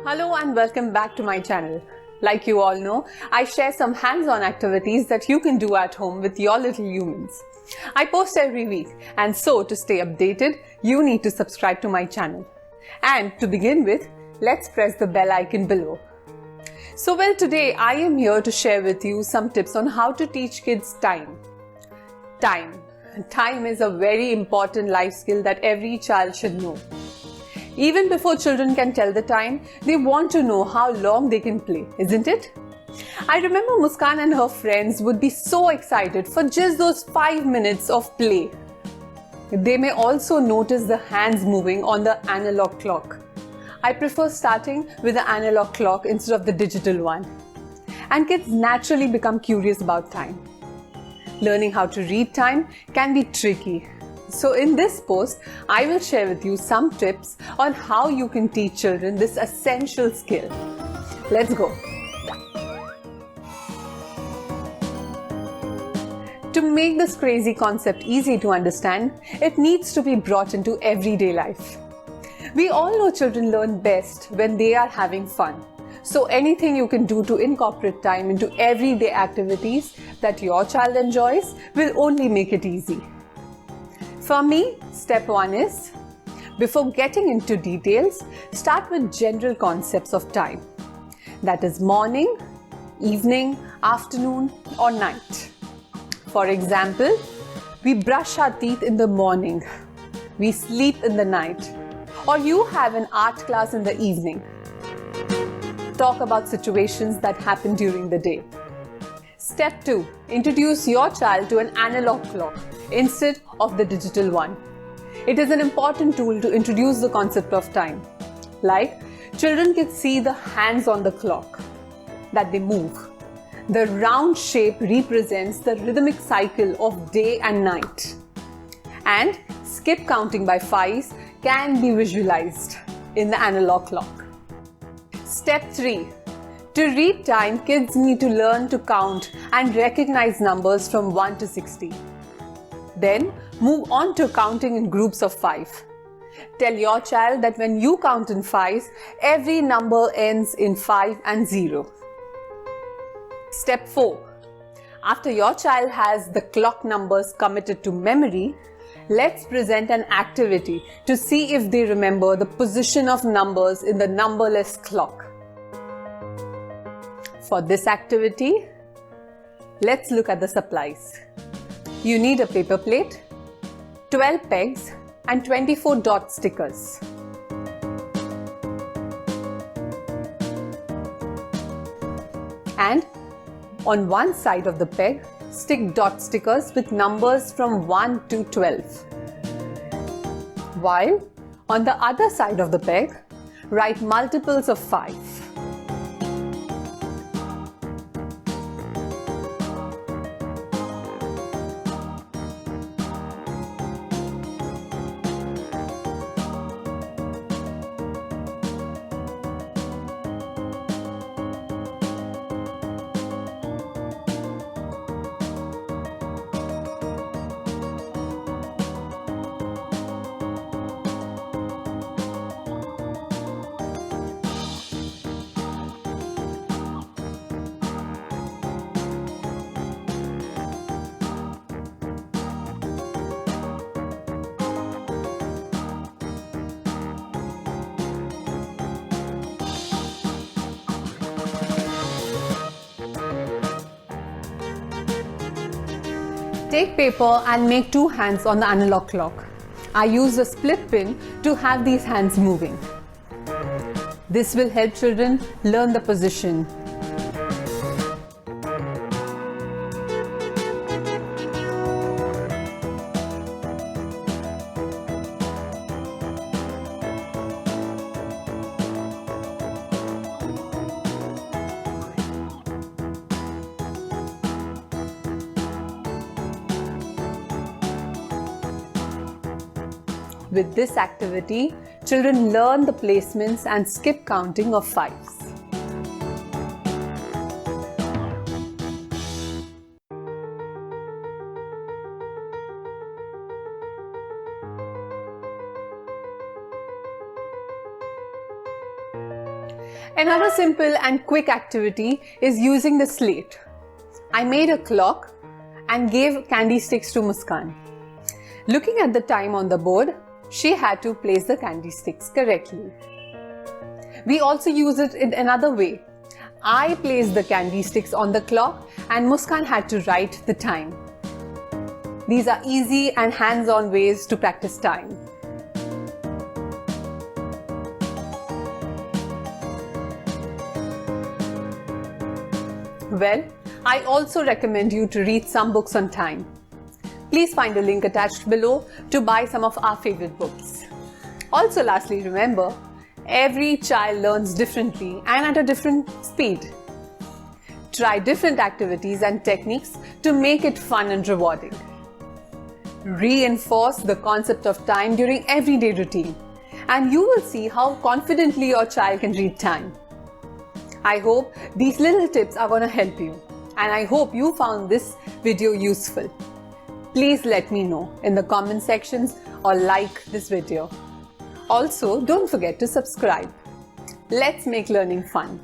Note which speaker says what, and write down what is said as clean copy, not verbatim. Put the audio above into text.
Speaker 1: Hello and welcome back to my channel. Like you all know, I share some hands-on activities that you can do at home with your little humans. I post every week, and so to stay updated, you need to subscribe to my channel. And to begin with, let's press the bell icon below. So today I am here to share with you some tips on how to teach kids time. Time is a very important life skill that every child should know. Even before children can tell the time, they want to know how long they can play, isn't it? I remember Muskan and her friends would be so excited for just those 5 minutes of play. They may also notice the hands moving on the analog clock. I prefer starting with the analog clock instead of the digital one. And kids naturally become curious about time. Learning how to read time can be tricky. So in this post, I will share with you some tips on how you can teach children this essential skill. Let's go. To make this crazy concept easy to understand, it needs to be brought into everyday life. We all know children learn best when they are having fun. So anything you can do to incorporate time into everyday activities that your child enjoys will only make it easy. For me, step 1 is, before getting into details, start with general concepts of time. That is morning, evening, afternoon or night. For example, we brush our teeth in the morning, we sleep in the night, or you have an art class in the evening. Talk about situations that happen during the day. Step 2. Introduce your child to an analog clock instead of the digital one. It is an important tool to introduce the concept of time. Like, children can see the hands on the clock, that they move. The round shape represents the rhythmic cycle of day and night. And skip counting by 5s can be visualized in the analog clock. Step 3. To read time, kids need to learn to count and recognize numbers from 1 to 60. Then, move on to counting in groups of 5. Tell your child that when you count in 5s, every number ends in 5 and 0. Step 4. After your child has the clock numbers committed to memory, let's present an activity to see if they remember the position of numbers in the numberless clock. For this activity, let's look at the supplies. You need a paper plate, 12 pegs and 24 dot stickers. And on one side of the peg, stick dot stickers with numbers from 1 to 12. While on the other side of the peg, write multiples of 5. Take paper and make 2 hands on the analog clock. I use a split pin to have these hands moving. This will help children learn the position. With this activity, children learn the placements and skip counting of 5s. Another simple and quick activity is using the slate. I made a clock and gave candy sticks to Muskan. Looking at the time on the board, she had to place the candy sticks correctly. We also use it in another way. I placed the candy sticks on the clock and Muskan had to write the time. These are easy and hands-on ways to practice time. Well, I also recommend you to read some books on time. Please find a link attached below to buy some of our favorite books. Also, lastly, remember, every child learns differently and at a different speed. Try different activities and techniques to make it fun and rewarding. Reinforce the concept of time during everyday routine, and you will see how confidently your child can read time. I hope these little tips are going to help you, and I hope you found this video useful. Please let me know in the comment sections or like this video. Also, don't forget to subscribe. Let's make learning fun.